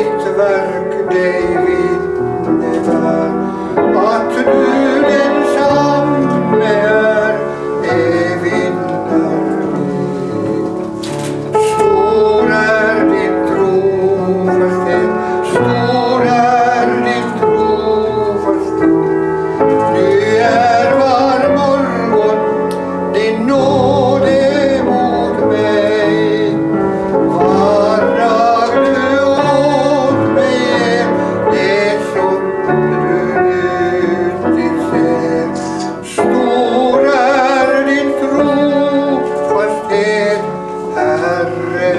ditt verk dig vittnar att du densamme är evinnerlig. Stor är din trofasthet, stor är din trofasthet. Nu är var morgon din nåde mot mig. Var dag du åt mig ger det som du nyttigt ser. Stor är din trofasthet, Herre,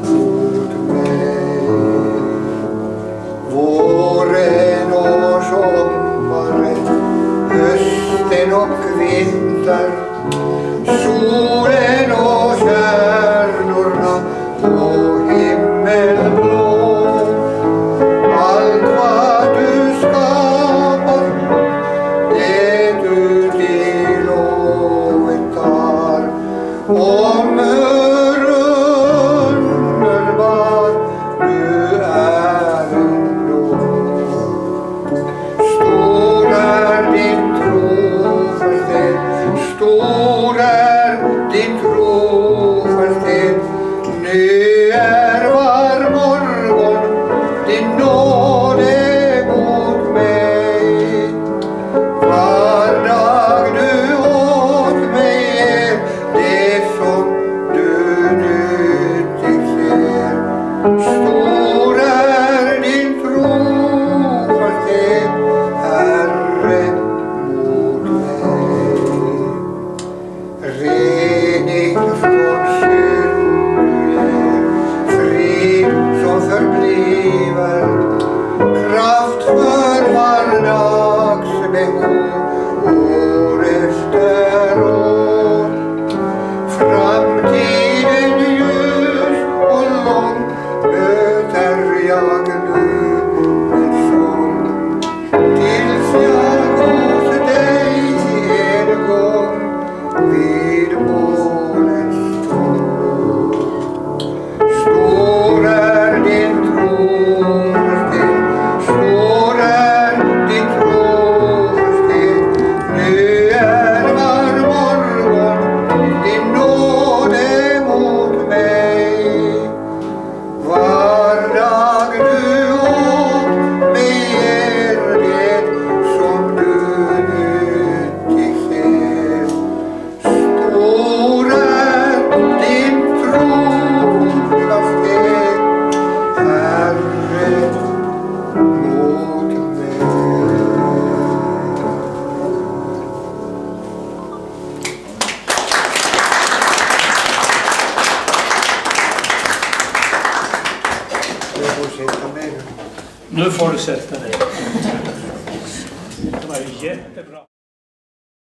mot mig. Våren och sommaren, hösten och vintern, solen och stjärnorna på himmelblå. Allt vad du skapar, det du till lovet tar. Om hur underbar du är ändå. Stor är din trofasthet, stor är din trofasthet. Nu är var morgon din nåde mot mig. Var dag du åt mig ger det som du nyttigt ser. Stor är din trofasthet, Herre, mot mig. Rening från synd, frid som förbliver, kraft för vardagsbehov år efter år. Framtiden ljus och lång möter jag nu med sång. Tills jag hos dig en gång vid målets stånd. Stor är din trofasthet, stor är din trofasthet. Nu är var morgon din nåde mot mig. Var dag du åt mig ger det som du nyttigt ser. Stor är din trofasthet, Herre, mot mig. Du får sitta med. Nu får du sätta dig. Det var ju jättebra.